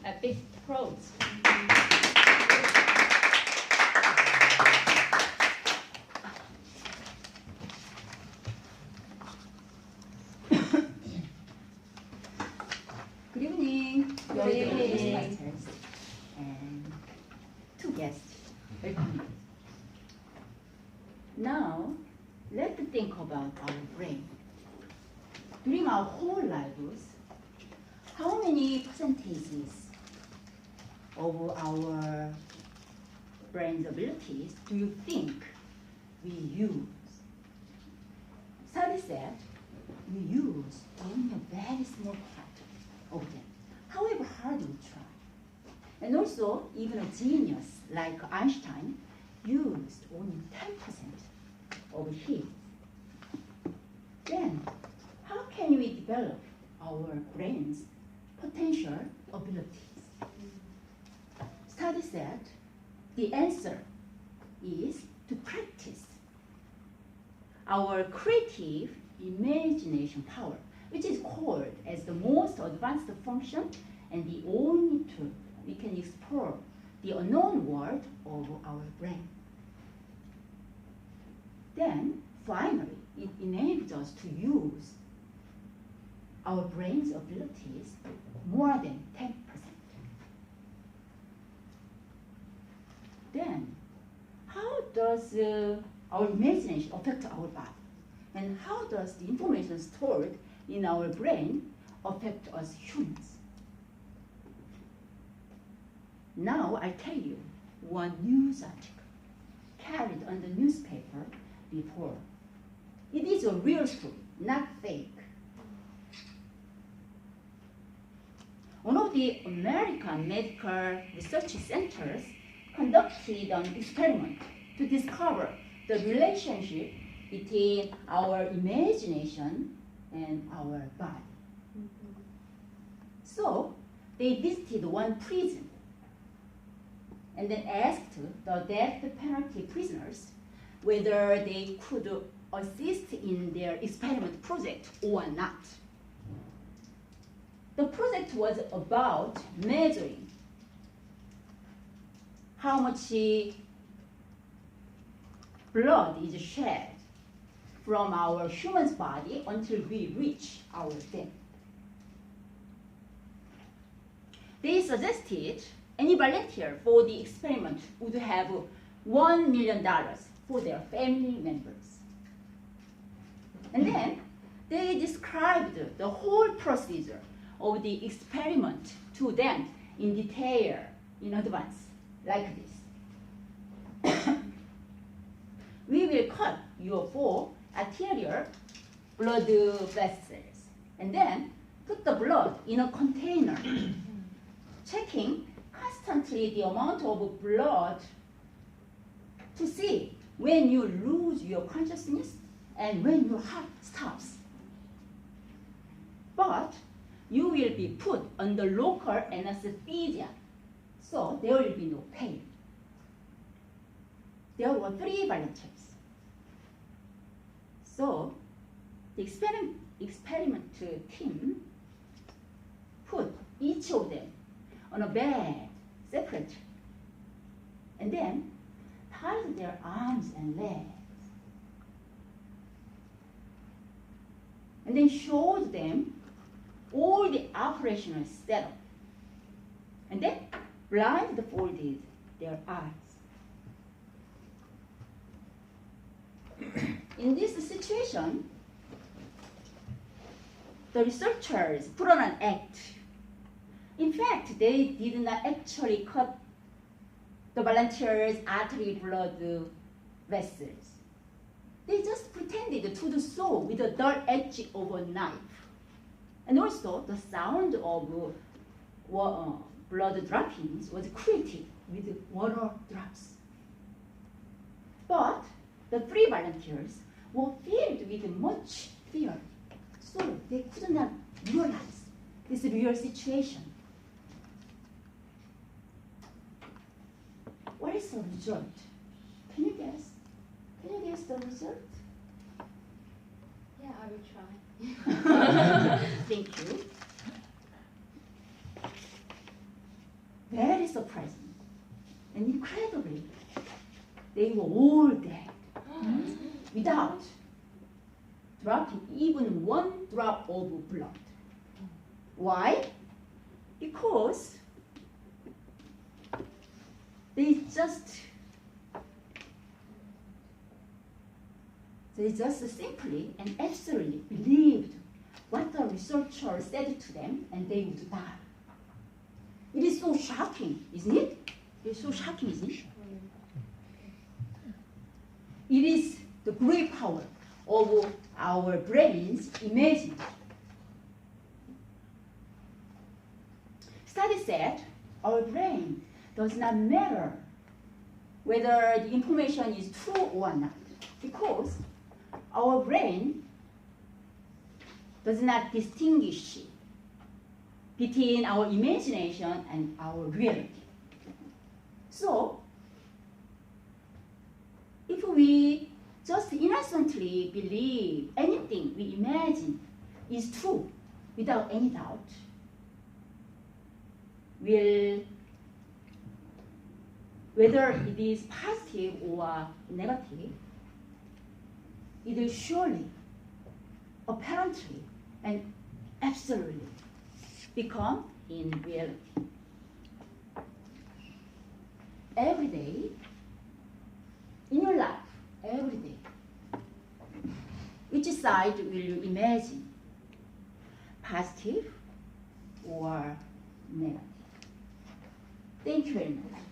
a big applause. Good evening. Good evening. And two guests. Welcome. Now, let's think about our brain. During our whole lives, how many percentages of our brain's abilities do you think we use? Study said we use only a very small part of them, however hard we try. And also, even a genius like Einstein used only 10% of his. Then, how can we develop our brain's potential abilities? Study said the answer is to practice our creative imagination power, which is called as the most advanced function and the only tool we can explore the unknown world of our brain. Then, finally, it enables us to use our brain's abilities more than 10%. Then, how does our imagination affect our body? And how does the information stored in our brain affect us humans? Now I tell you one news article carried on the newspaper before. It is a real story, not fake. One of the American medical research centers conducted an experiment to discover the relationship between our imagination and our body. So they visited one prison and then asked the death penalty prisoners whether they could assist in their experiment project or not. The project was about measuring how much blood is shed from our human's body until we reach our death. They suggested any volunteer for the experiment would have $1 million for their family members. And then they described the whole procedure of the experiment to them in detail in advance, like this. We will cut your 4 arterial blood vessels and then put the blood in a container, checking constantly the amount of blood to see when you lose your consciousness and when your heart stops. But you will be put under local anesthesia, so there will be no pain. There were 3 volunteers. So the experiment team put each of them on a bed separately, and then tied their arms and legs, and then showed them all the operational setup, and then blindfolded their eyes. In this situation, the researchers put on an act. In fact, they did not actually cut the volunteers' artery blood vessels. They just pretended to do so with the dull edge of a knife. And also, the sound of blood droppings was created with water drops. But the 3 volunteers were filled with much fear, so they could not realize this real situation. What is the result? Can you guess? Can you guess the result? Yeah, I will try. Thank you. surprising. And incredibly, they were all dead without dropping even one drop of blood. Why? Because they just simply and absolutely believed what the researcher said to them, and they would die. It is so shocking, isn't it? It is so shocking, isn't it? It is the great power of our brains imagining. Study said our brain does not matter whether the information is true or not, because our brain does not distinguish between our imagination and our reality. So, if we just innocently believe anything we imagine is true without any doubt, whether it is positive or negative, it will surely, apparently, and absolutely become in reality. Every day, in your life, every day, which side will you imagine? Positive or negative? Thank you very much.